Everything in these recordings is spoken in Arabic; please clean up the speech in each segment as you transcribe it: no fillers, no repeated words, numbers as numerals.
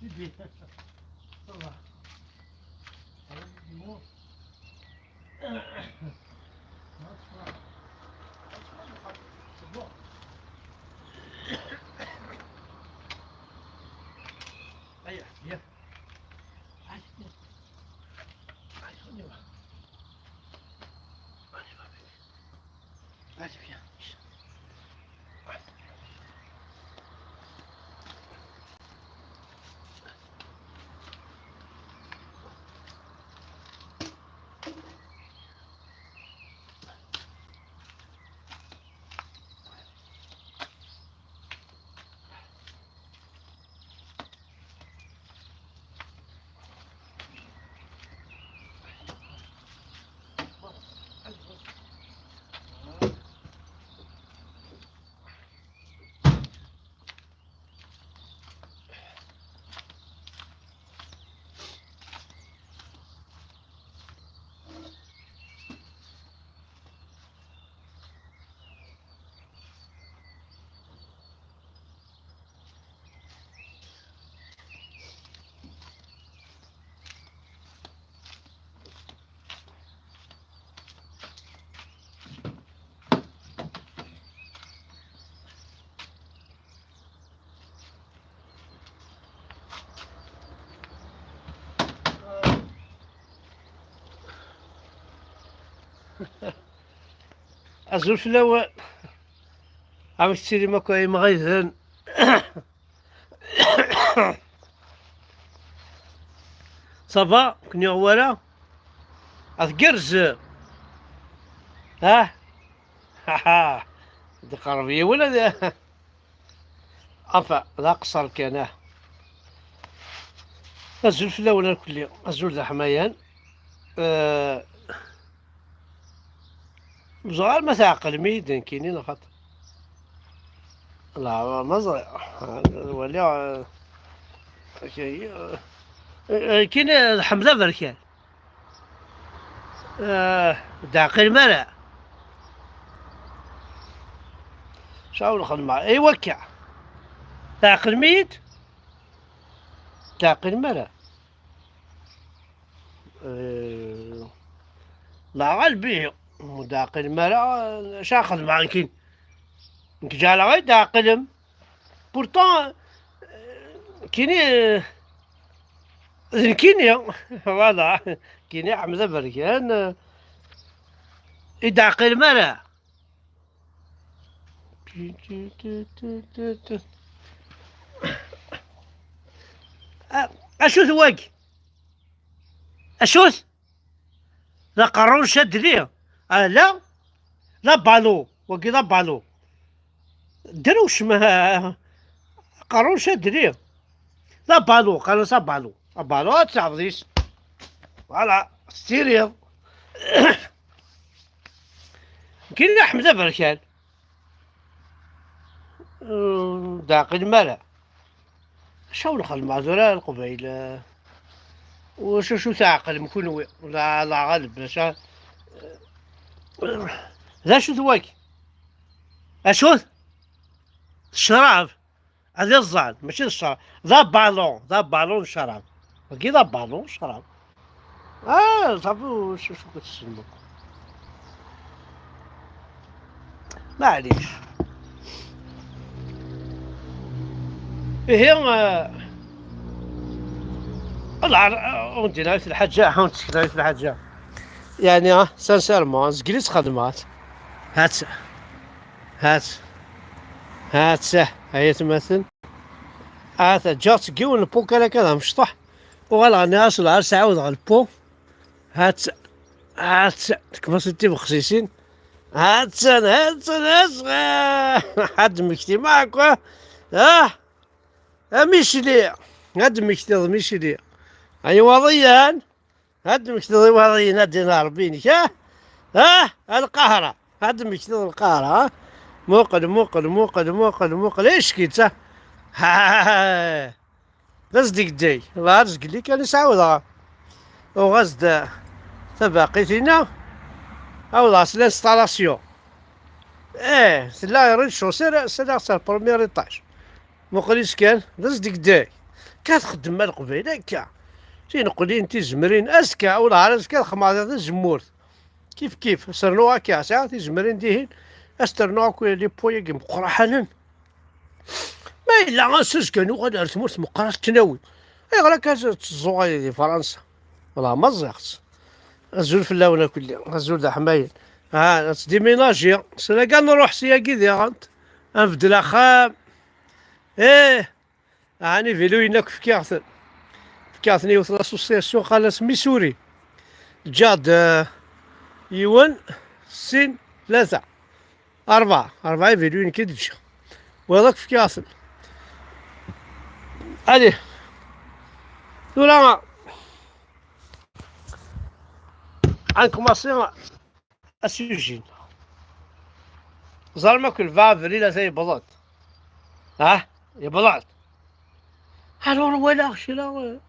Bibi. Voilà. Allez, dis-moi. C'est bon. Allez, viens. Allez, viens. Allez, on y va. On y va, bébé. Allez, viens. أزول في الأول عم تشتري مكوي مغيثن صافا كني غوالا أتقرز ها ها دي قربية ولا ذا أفا لا قصر كان أزول في الأول كل يوم أزول ذا حمايان صغار ما تعقل ميدان كاينين خاطر لا ما صغير ولا كاين حمزة بركان داقل مرا شاو الخدمة اي وكع داقل ميت داقل مرا لا غالبيه داقل مرا شاخذ معاك كين جال غير داقلم بورتون كيني كيني واضح كيني حمزة بركان يداقل مرا اشوث واقي اشوث لا قرون شد ليه لا لا بالو واقي لا بالو دروش ما قرون شد ليه لا بالو قالوا صا بالو بالو تعرفيش فوالا ستيريو كاين حمزة بركان داقي المالا شاو الخل معذورة القبيلة شو تعقل مكون لا غالب لا شو ثواك اشوث الشراب هذا الزعل ماشي الشراب ذا بالون شراب كي ذا بالون شراب صافي شو كتسمى معليش هي ودي نعرف الحاجة حاولت نعرف الحاجة يعني سانسيرمون جليت خدمات هات هي تمثل هات جات كيون البو كذا مشطح وغلا ناس العار سعود على البو هات كباسيتي بخصيصين هات حد مكتي معك ميشلي هاد ميشلي أي وضيان هاد مكتي وضيان هاد ناربينك القاهرة هاد مكتي القاهرة موقد ايش كيتا غزدك داي الله رزق لي كان يسعودها وغزد تباقي فينا او لانستالاسيون سلا ريتشو سير بروميير ايطاج مقريس كان غزدك داي كتخدم مع القبيله هكا تينقول انت زمرين اسكا ولا اسكا خماضه الزمورت كيف سرنوها كاسع تيزمرين ديهن استرنوها كل لي بويا مقرحنا ما الا غنسوس كانوا غادي تموت مقراش تناوي اي غير كاز تزوغي دي فرنسا والله ما زغت غزول في اللونه كلها غزول دا حمايل ديميناجي سنا كاع نروح سياكي دي غانت نبدل اخا ايه هاني فيلو هناك في كاثن يوث لاسوسياسيون خلاص ميسوري جاد يوان سين ثلاثة أربعة فيديوين كي تجي وهذاك في كاثن عليه ولا عندكم أصلا السجين زرما كل فافريلا زي بلاد يا بلاد هالور ولا شي لا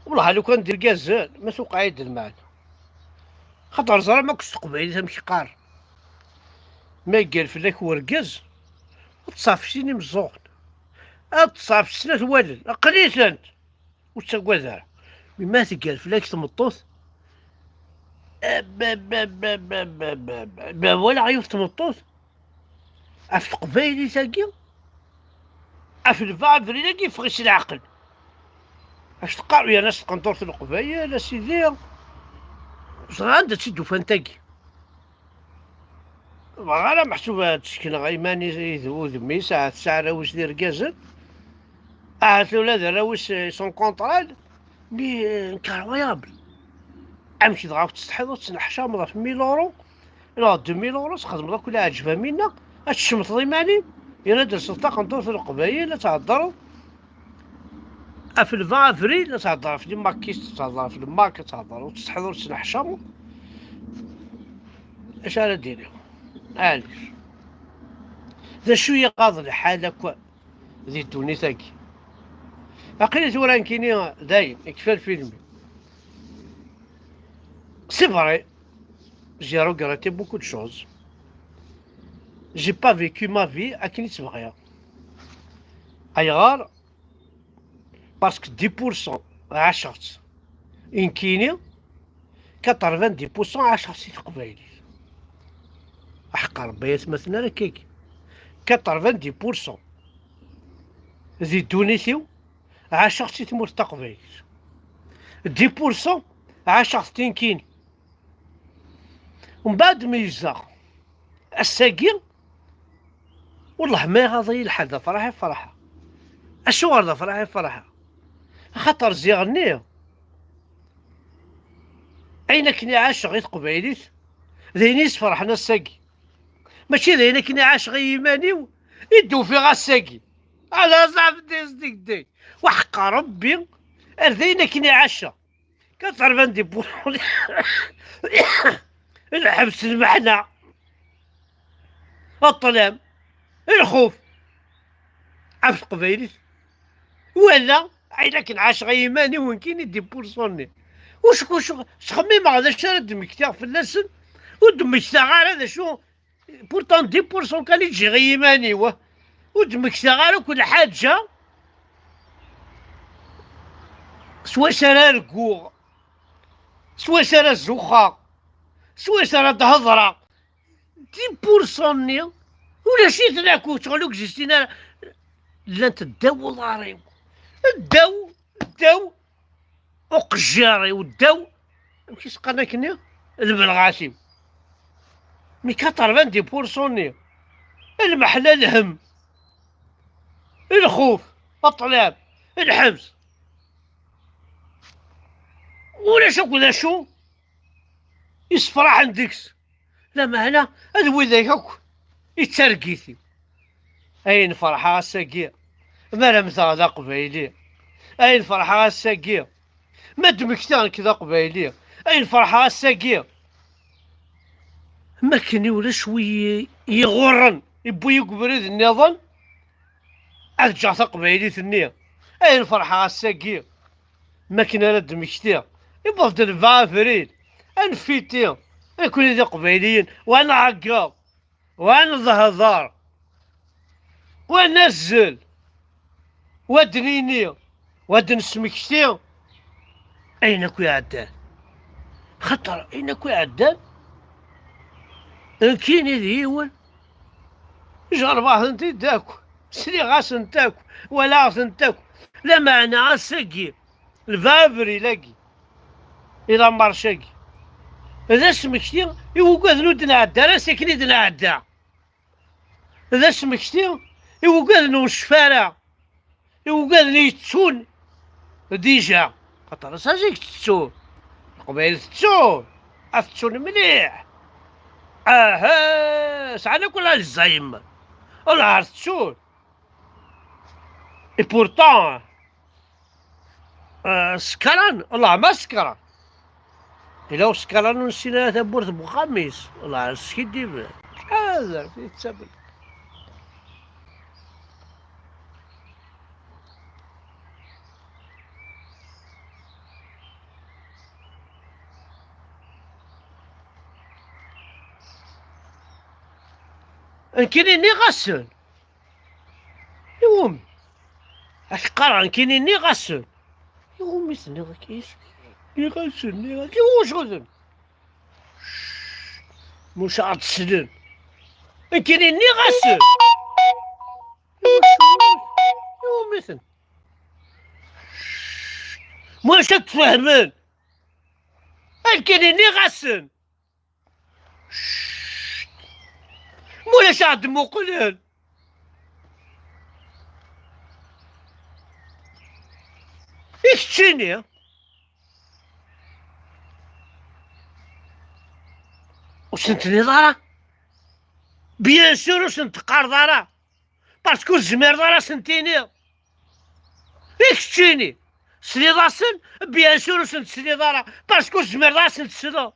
والله لو كان دير كازال ما سوق عيد معنا خاطر زرا ما كنتش تقبعي تمشي قار ما قال فيك وركز تصافشيني مزوق تصافش سنة والل قليل انت وتسقى ذا بما تقال فيك تمطوط با ولا عيوف تمطوط اف قبايلي تاقي اف الفابري لاقي فغيش العقل اش تقاروا يا ناس قنطورة القبايل يا سيدي عندها تشدو فانتاقي غالا محسوبة تشكل غيماني يذو ذمي ساعة راوش دير كازل الولاد راوش سون كونطرال مي انكرويابل امشي دغا تستحيض وتسنحشا مضا في 1000 يورو لا 2000 يورو تخدم داك كلها عجبها منا هتشمط ضيماني يلا در سلطة قنطورة القبايل تهضرو في 20 افريل تهضر في ماكيس تهضر في الماك تهضر وتستحيض وتسنحشا اش راه ديري علاش ذا شويه قاضي الحال هكا ذي الدوني تاكي عقيلة وران كيني دايم يكفى الفيلم سي فري جي روغريتي بوكو دو شوز جي با فيكو ما في اكيني تبغيها ايغار باسكو 10% عشرت ان كيني 90% عشرت قبايلي حق ربي يتمثلنا راه كيك 90% ذي دونيتيو عاشرتي تموت تقبيل 10% عاشرتين كيني ومن بعد ما يجزا الساقي والله ما غاضي لحد فرحة فرحة اشو غادا فرحة خاطر زيغني اين كني عاش غير قبيليت ذينيس فرحنا الساقي ماشي ذينا كني عاش غير يمانيو يدو في غا الساقي على صعب ديك دي وحق ربي ارذينا كني عاشا كتعرف عندي بولي الحبس المعنى الظلام الخوف عرفت قبيلي ولا عينك نعاش غيماني وين كاين يدي بورسوني وش تخمم هذا الشارع دمكتاع في اللسن ودمكتاع غير هذا شو بورتون 10% كان يجي غيماني ودمكتاع غير كل حاجه سوا سرا ركوغ سوا سرا الزخا سوا سرا تهضره 10% ولا شي تناكو تغلوك جيستينا لا تداو ضاري الداو وقجاري والداو ماشي سقنا كني البلغاسي مي 90% المحلى الهم الخوف الطلاب الحبس ولا شو كذا شو يصفرح عندكس لا ما هنا هذا وذاك هاك يترقيتي اين فرحة الساقية ما لم هذا قبيلي اين فرحة الساقية ما دمكتان كذا قبيلي اين فرحة الساقية ما كان ولا شوية يغرن يبو يقبرد النظام ارجع قبيلي ثنية اين فرحة الساقية ما كان لا دمكتان يبغى الفافرين انفيتي كل ذي قبيليين وانا عقاب وانا ظهر ونزل ودنيني ودن سمكتي أين كوي عدان خطر أين كوي عدان كيني ديون جرباه انت داكو سري غاس نتاكو ولا غاس نتاكو لا معنى غاساكي الفابري لاقي إلى مارشاكي هذا سمكتي يوقع ذنو نعدى راه ساكني نعدى هذا سمكتي يوقع ذنو الشفارع يوقع ذنو يتسون ديجا خاطر ساجيك تتسون قبيل تتسون تتسون مليح سعنا كلها الزايم ولا تتسون اي بورتون سكران والله ما سكران إلا سكران نسينا تبورت بخميس والله سكيدي هذا في تسبل كاينيني غسل يوم اش قران كاينيني غسل يوم مثني كيس يغسلني واش غزل مش غتسلم كاينيني غسل يوم مثل واش تفهمن كاينيني غسل مولاش عاد مقلل يكتشيني وسنتني دارا بيان سور وسنت قار دارا باسكو الزمير دارا سنتيني يكتشيني سلي داسن بيان سور وسنت سلي دارا باسكو الزمير دارا سنت سلو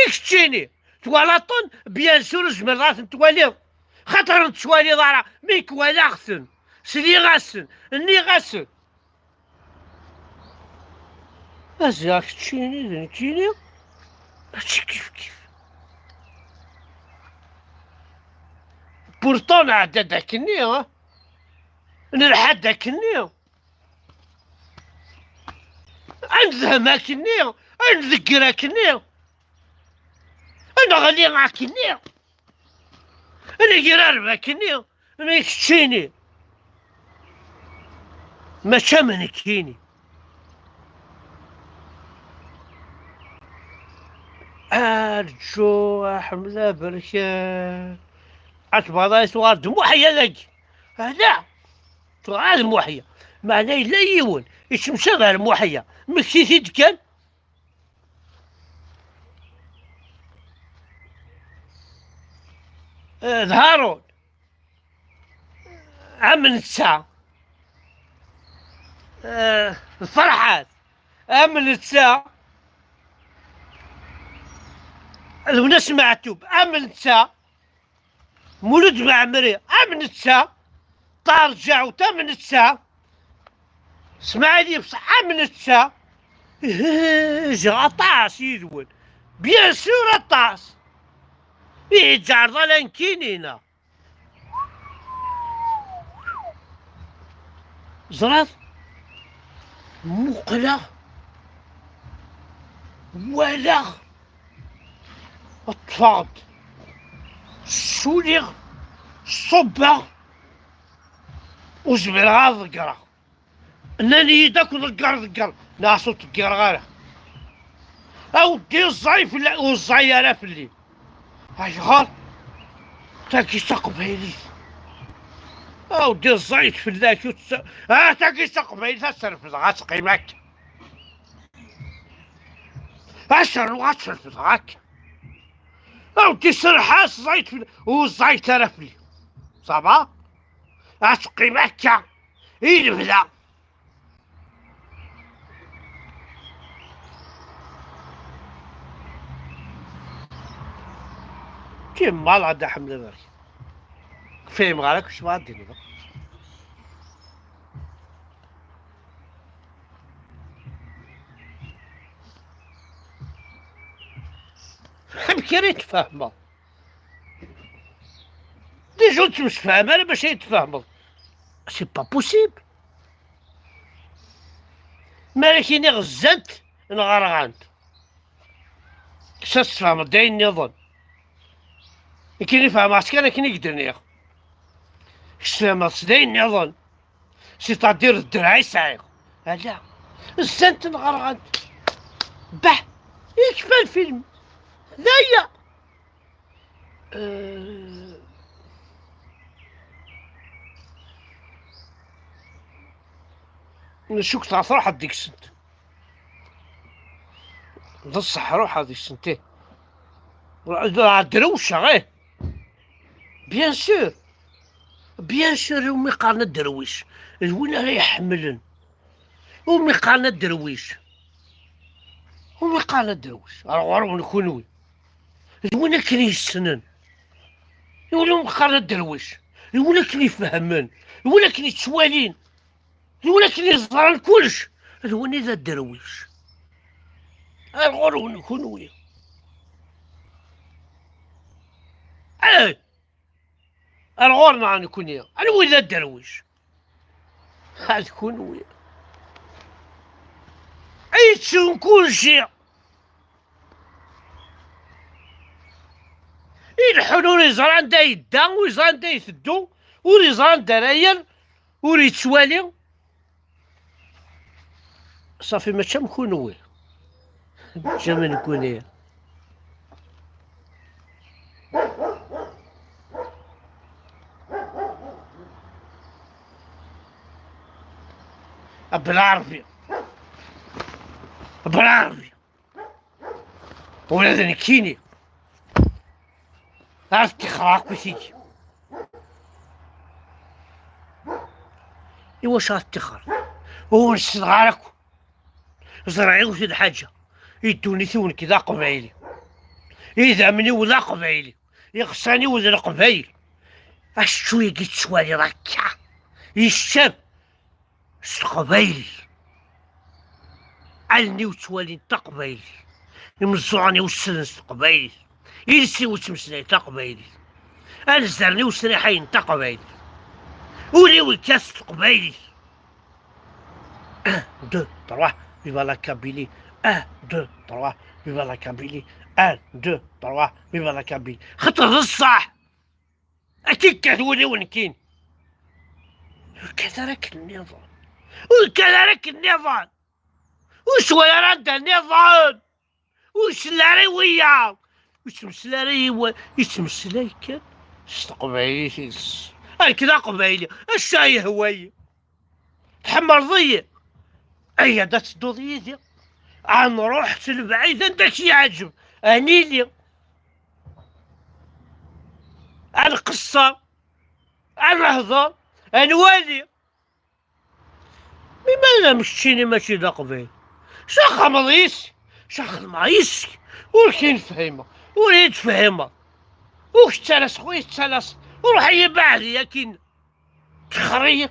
يكتشيني توالطن بيان سور الزمير دارا سنتواليو خاطر نتوالي دارا ميك ولا غسن سلي غسن اني غسن ازاك تشيني تشيني هادشي كيف بورتون عدا داكني نلحق داكني نذهب كني نذكر كني انا غالي معاكني انا قرار كني انا يكتشيني ما شامن كيني ارجو حمزه بركان عتبضاي صوار دموحيه لك هذا صوار دموحيه معناه لا يون يشمشى غير موحيه مكسيتي كان ظهرون عمل الساعة الفرحات عمل الساعة الوناس معتوب عمل الساعة مولود معمري عمل الساعة طارجع وتمن الساعة اسمع لي بصح عمل الساعة جا طاس يدون بيان سور طاس يجعر ظلان كينينا زراد مقلة ولا الطفاط السوليغ الصبة وزبر غا ذكرى انني داك ذكر ناصو تذكر غيره او دير الزايف والزايرة في الليل اشغال تاكي تقبيلي او دير الزايد في الليل تاكي تقبيلي تصرف غاتقيمك اشر وغتصرف غاك او تسرح الزايد في والزايد ترفلي صافا اتقيمك يلبلا كيما الغدا حمد الله فاهم غالك واش غادي دير بكري تفهموا ديجا انت مش فاهمه انا باش يتفاهموا سي با بوسيبل مالكيني غزنت نغرغنت كساس تفهم داين نظن كيني فهم عسكري كيني قدرني كسامة داين نظن سي تدير الدرعي سايق لا زنت نغرغنت باه يكفى الفيلم ذايا نشوك تعرف روح هديك السنت بصح روح هذيك السنتين دروشة غير بيان سور بيان سور ومي قالنا الدرويش وين راه يحملن ومي قالنا الدرويش ومي قالنا الدرويش غير نكونوي وين كان يسنن وين قالنا الدرويش وين كان يفهمن وين كان يتوالين وين كان يزران كلش وين ذا الدرويش غير نكونوي الغور مع نكونيا انا وين ذا الدرويش هاد كونوي عيشون كل شيء الحلول يزران دا يدا ويزران دا يثدو وريزران دراير وريتسوالي صافي ماشي مكونوي جا نكونيا بالعربي بالعربي ولاد نكيني عرفتي خراك وسيدي إوا شاف تخر هو نصغارك زرعي وشي الحاجة يدوني ثون كذا قبايلي يدعمني ولا قبايلي يغصاني ولا قبايل اش شوية قلت شوالي ركع يشتم قبايلي علني وتوالي انت قبايلي يمزعني والسلنس قبايلي يلسي وتمسني انت قبايلي الزرني وسريحي انت قبايلي ولي والكاس قبايلي 1 2 3 viva la Kabylie 1 2 3 viva la Kabylie 1 2 3 viva la Kabylie خطر الصح اكيد كتولي ونكين وكذلك النظام وكذلك النظام وش ولا رد النظام وش العروية وش مسلاري وش مسلاي كان استقبالي كذا قبايلي الشاي هواي تحمر ضيق اي دات دوضيتي عن رحت البعيد عندك يعجب انيلي عن قصة عن هضر عن والي لماذا مشيني ماشي دا قبيل شاخ مضيس شاخ المعيس ولكن نفهمها وليد تفهمها وش تلس خويا تلس وروح يبعدي لكن تخريط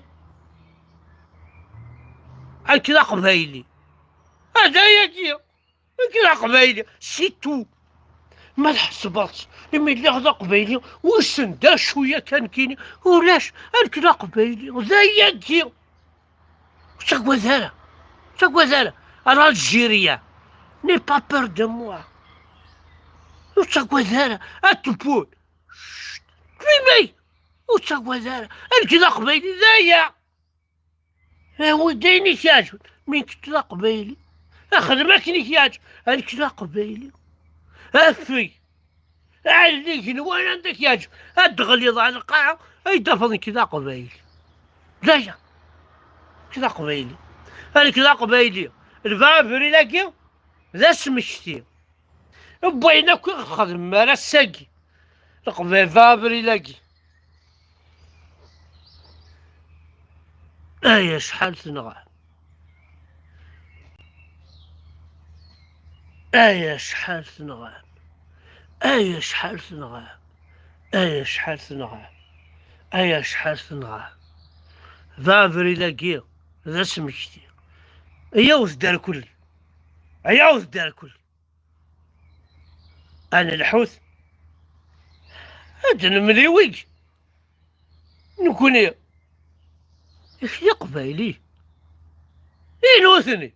هكذا قبايلي هذا يجي هكذا قبايلي سيتو ما الحسبات لما اللي هذا قبايلي وش ندار شويه كان كيني ولاش هكذا قبايلي وذا يجي وش تقوى ذالا وش تقوى ذالا انا الجيريا ني با بور دو موا وش تقوى ذالا اتبول فيمي وش تقوى ذالا هكذا قبايلي ذايا وديني كيعجبك من كنت لا قبايلي خدمك كيعجبك انا كنت لا قبايلي افي عليك وين عندك يعجب الغليظ على القاعة اي دفضني كذا قبايلي لا كذا قبايلي انا كذا قبايلي الفابري لاقي ذا سمشتي بينك خدم مالا الساقي القبايل فابري لاقي ايا شحال تنغى ايا شحال تنغى ايا شحال تنغى ايا شحال تنغى ايا شحال تنغى فافري لاقيه ذا سمشتي ايا وثدار كل ايا وثدار كل انا الحوت هذا مليويك نكون ايه يا قبايلي ايه نوثني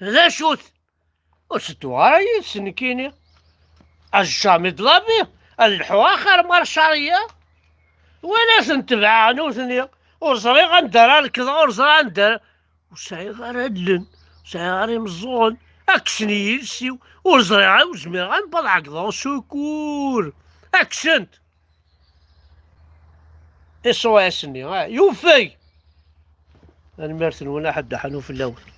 لا شوت وستو غير يتسنكيني الجامي ضلابي الحواخر مرشارية ولا سنتبع نوثني وزري غندار الكذا وزري غندار وسعي غير هدلن وسعي غير يمزون اكسني يلسيو وزري غير وزمير غنبض عقضا وسكور اكسنت إسوا يسني يوفي المرثن ولا حد حنو في الأول